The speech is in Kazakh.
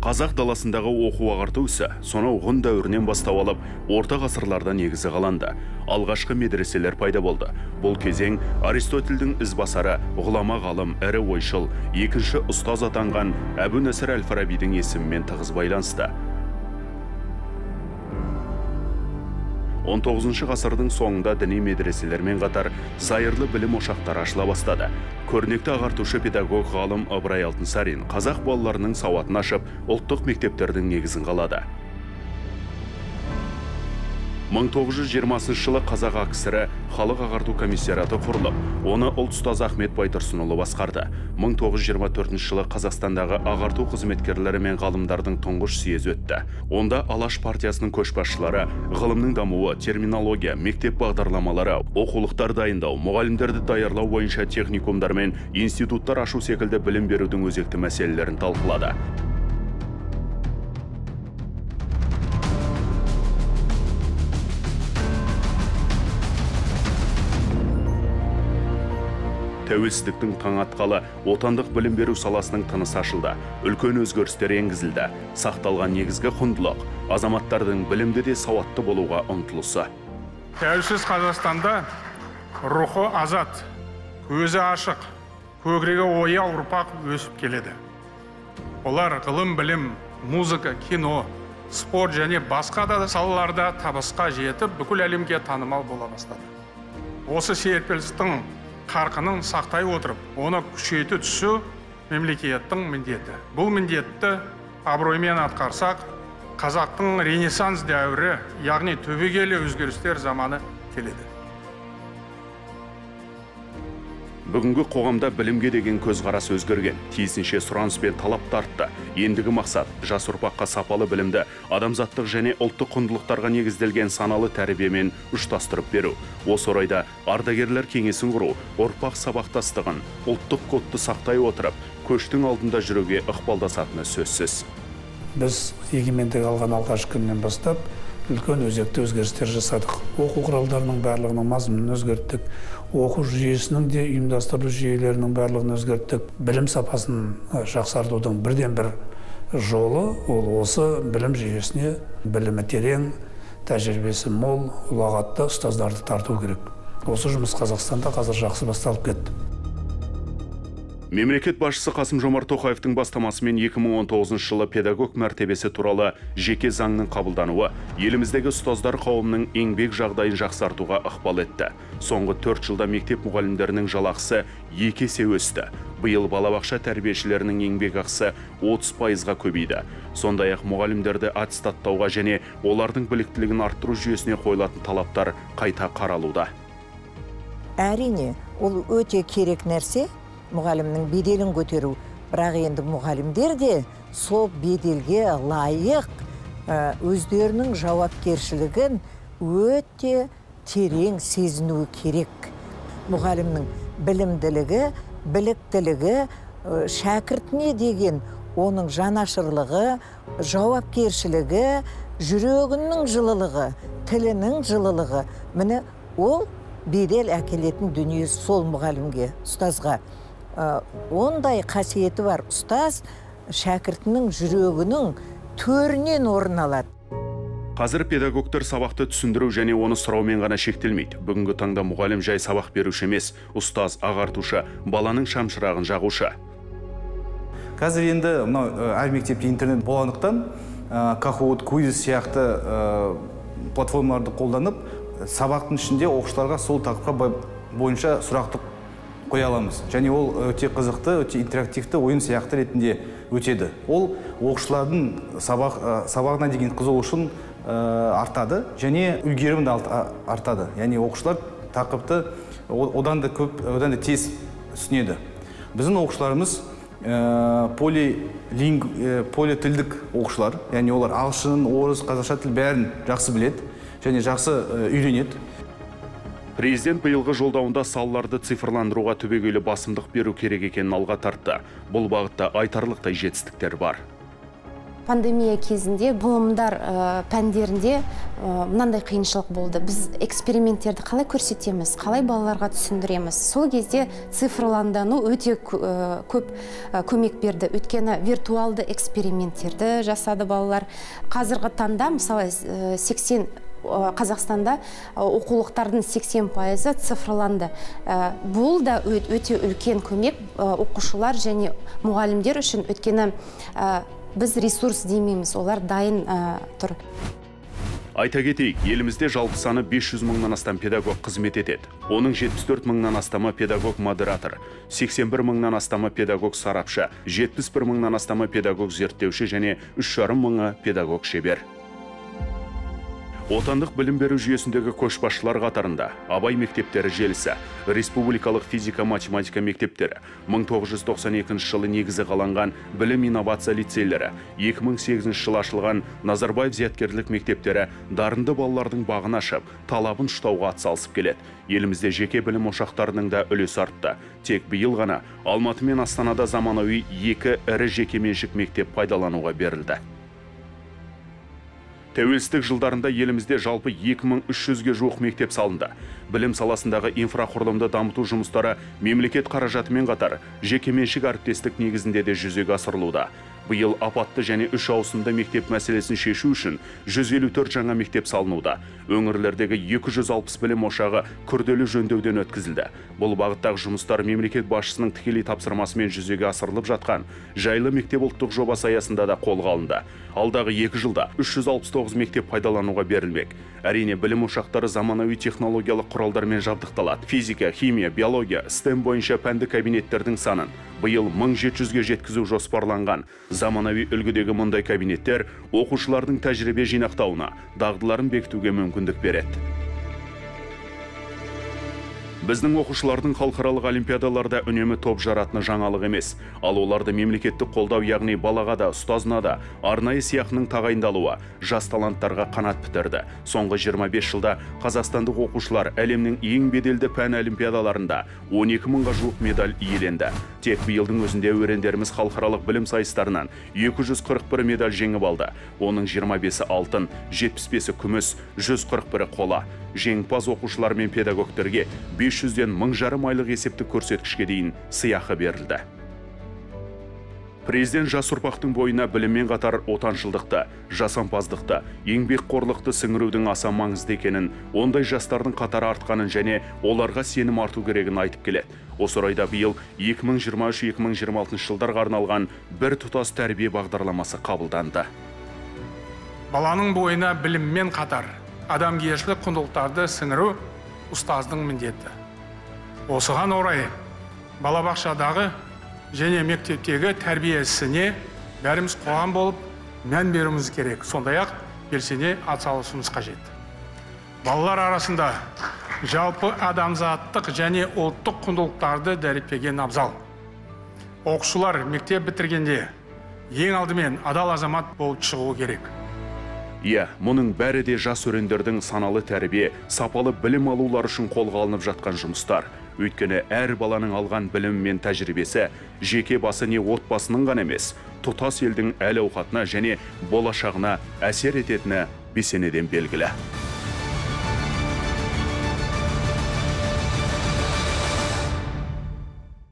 Қазақ даласындағы оқу ағарту ісі сонау ғұн дәуірінен бастап алып, орта ғасырларда негізі қаланды. Алғашқы медреселер пайда болды. Бұл кезең Аристотельдің ізбасары, ғұлама ғалым, әрі ойшыл, екінші ұстаз атанған Әбу Насыр әл-Фарабидің есімімен тығыз байланысты. 19 ғасырдың соңында діни медреселермен қатар зайырлы білім ошақтары ашыла бастады. Көрнекті ағартушы педагог ғалым Ыбырай Алтынсарин қазақ балаларының сауатын ашып, ұлттық мектептердің негізін қалады. 1920 жылы Қазақ АКСР халық ағарту комиссараты құрылып, оны ұлт ұстаз Ахмет Байтұрсынұлы басқарды. 1924 жылы Қазақстандағы ағарту қызметкерлері мен ғалымдардың тұңғыш съезі өтті. Онда Алаш партиясының көшбасшылары ғылымның дамуы, терминология, мектеп бағдарламалары, оқулықтар дайындау, мұғалімдерді даярлау бойынша техникумдар мен институттар ашу секілді білім берудің өзекті мәселелерін талқылады. Тәуелсіздіктің таң атқалы отандық білім беру саласының тынысы ашылды. Үлкен өзгерістер енгізілді. Сақталған негізгі құндылық азаматтардың білімді де сауатты болуға ұмтылысы. Тәуелсіз Қазақстанда рухы азат, көзі ашық, көкірегі ояу ұрпақ өсіп келеді. Олар ғылым, білім, музыка, кино, спорт және басқа да салаларда табысқа жетіп, бүкіл әлемге танымал бола бастады. Осы серпілістің қарқынын сақтай отырып, оны күшейте түсу мемлекеттің міндеті. Бұл міндетті абыроймен атқарсақ, қазақтың ренессанс дәуірі, яғни түбегейлі өзгерістер заманы келеді. Бүгінгі қоғамда білімге деген көзқарас өзгерген, тиісінше сұраныс пен талап артты. Ендігі мақсат жас ұрпаққа сапалы білімді, адамзаттық және ұлттық құндылықтарға негізделген саналы тәрбиемен ұштастырып беру. Осы орайда ардагерлер кеңесін құру, ұрпақ сабақтастығын, ұлттық кодты сақтай отырып, көштің алдында жүруге ықпалдасатыны сөзсіз. Біз егемендік алған алғашқы күннен бастап үлкен өзекті өзгерістер жасадық. Оқу құралдарының барлығының мазмұнын өзгерттік. Оқу жүйесінің де ұйымдастыру жүйелерінің барлығын өзгерттік. Білім сапасын жақсартудың бірден бір жолы ол осы білім жүйесіне білімі терең, тәжірибесі мол, ұлағатты ұстаздарды тарту керек. Осы жұмыс Қазақстанда қазір жақсы басталып кетті. Мемлекет басшысы Қасым-Жомарт Тоқаевтың бастамасымен 2019 жылы педагог мәртебесі туралы жеке заңның қабылдануы еліміздегі ұстаздар қауымының еңбек жағдайын жақсартуға ықпал етті. Соңғы 4 жылда мектеп мұғалімдерінің жалақысы 2 есе өсті. Биыл балабақша тәрбиешілерінің еңбек ақысы 30%-ға көбейді. Сондай-ақ мұғалімдерді аттестаттауға және олардың біліктілігін арттыру жүйесіне қойылатын талаптар қайта қаралуда. Әрине, ол өте керек нәрсе. Мұғалімнің беделін көтеру, бірақ енді мұғалімдер де сол беделге лайық өздерінің жауапкершілігін өте терең сезінуі керек. Мұғалімнің білімділігі, біліктілігі, шәкіртіне деген оның жанашырлығы, жауапкершілігі, жүрегінің жылылығы, тілінің жылылығы, міне ол бедел әкелетін дүние сол мұғалімге, ұстазға. Ондай қасиеті бар ұстаз шәкіртінің жүрегінің төрінен орын алады. Қазір педагогтар сабақты түсіндіру және оны сұраумен ғана шектелмейді. Бүгінгі таңда мұғалім жай сабақ беруші емес, ұстаз, ағартушы, баланың шамшырағын жағушы. Қазір енді әр мектепте интернет болғандықтан, Kahoot, Quiz сияқты платформаларды қолданып, сабақтың ішінде оқушыларға сол тақырыпқа бойынша сұрақты қоя аламыз. Және ол өте қызықты, өте интерактивті ойын сияқты ретінде өтеді. Ол оқушылардың сабағына деген қызығушылығын артады және үлгерімін артады. Яғни оқушылар тақырыпты одан да көп, одан да тез түсінеді. Біздің оқушыларымыз политілдік оқушылар, яғни олар ағылшын, орыс, қазақша тіл бәрін жақсы біледі және жақсы үйренеді. Президент биылғы жолдауында салаларды цифрландыруға түбегейлі басымдық беру керек екенін алға тартты. Бұл бағытта айтарлықтай жетістіктер бар. Пандемия кезінде ғылымдар пәндерінде мынандай қиыншылық болды. Біз эксперименттерді қалай көрсетеміз, қалай балаларға түсіндіреміз. Сол кезде цифрландану өте көп көмек берді. Өйткені виртуалды эксперименттерді жасады балалар. Қазіргі таңда, мысалы, Қазақстанда оқулықтардың 80% цифрланды. Бұл да өте үлкен көмек оқушылар және мұғалімдер үшін, өйткені біз ресурс деймейміз, олар дайын тұр. Айта кетейік, елімізде жалпы саны 500 мыңнан астам педагог қызмет етеді. Оның 74 мыңнан астамы педагог модератор, 81 мыңнан астамы педагог сарапшы, 71 мыңнан астамы педагог зерттеуші және 3,5 мыңы педагог шебер. Отандық білім беру жүйесіндегі көшбасшылар қатарында Абай мектептері желісі, республикалық физика-математика мектептері, 1992 жылы негізі қаланған білім инновация лицейлері, 2008 жылы ашылған Назарбаев зияткерлік мектептері дарынды балалардың бағын ашып, талабын ұштауға атсалысып келеді. Елімізде жеке білім ошақтарының да үлесі артты. Тек биыл ғана Алматы мен Астанада заманауи 2 ірі жекеменшік мектеп пайдалануға берілді. Тәуелсіздік жылдарында елімізде жалпы 2300-ге жуық мектеп салынды. Білім саласындағы инфрақұрылымды дамыту жұмыстары мемлекет қаражатымен қатар жекеменшік әріптестік негізінде де жүзеге асырылуда. Биыл апатты және 3 ауысымды мектеп мәселесін шешу үшін 154 жаңа мектеп салынуда. Өңірлердегі 260 білім ошағы күрделі жөндеуден өткізілді. Бұл бағыттағы жұмыстар мемлекет басшысының тікелей тапсырмасымен жүзеге асырылып жатқан жайлы мектеп ұлттық жобасы аясында да қолға алынды. Алдағы 2 жылда 369 мектеп пайдалануға берілмек. Әрине, білім ошақтары заманауи технологиялық құралдармен жабдықталады. Физика, химия, биология, STEM бойынша пәнді кабинеттердің санын биыл 1700-ге жеткізу жоспарланған. Заманауи үлгідегі мұндай кабинеттер оқушылардың тәжірибе жинақтауына, дағдыларын бекітуге мүмкіндік береді. Біздің оқушылардың халықаралық олимпиадаларда үнемі топ жаратыны жаңалық емес. Ал оларды мемлекеттік қолдау, яғни балаға да, ұстазына да арнайы сыйақының тағайындалуы жас таланттарға қанат бітірді. Соңғы 25 жылда қазақстандық оқушылар әлемнің ең беделді пән олимпиадаларында 12 мыңға жуық медаль иеленді. Тек биылдың өзінде өрендеріміз халықаралық білім сайыстарынан 241 медаль жеңіп алды. Оның 25-і алтын, 75-і күміс, 141-і қола. Жеңімпаз оқушылар мен педагогтерге 500-ден 1500 айлық есептік көрсеткішке дейін сыйақы берілді. Президент жас ұрпақтың бойына біліммен қатар отаншылдықты, жасампаздықты, еңбекқорлықты сіңірудің аса маңызды екенін, ондай жастардың қатары артқанын және оларға сенім арту керегін айтып келеді. Осы орайда биыл 2023-2026 жылдарға арналған бір тұтас тәрбие бағдарламасы қабылданды. Баланың бойына біліммен қатар адамгершілік құндылықтарды сіңіру ұстаздың міндеті. Осыған орай балабақшадағы және мектептегі тәрбие ісіне бәріміз қоғам болып мән беруіміз керек. Сондай-ақ белсене атсалысуымыз қажет. Балалар арасында жалпы адамзаттық және ұлттық құндылықтарды дәріптеген абзал. Оқушылар мектеп бітіргенде ең алдымен адал азамат болып шығуы керек. Мұның бәрі де жас өрендердің саналы тәрбие, сапалы білім алулар үшін қолға алынып жатқан жұмыстар. Өйткені әр баланың алған білімі мен тәжірибесі жеке басы не отбасының ғана емес, тұтас елдің әл-ауқатына және болашағына әсер ететіні бесенеден белгілі.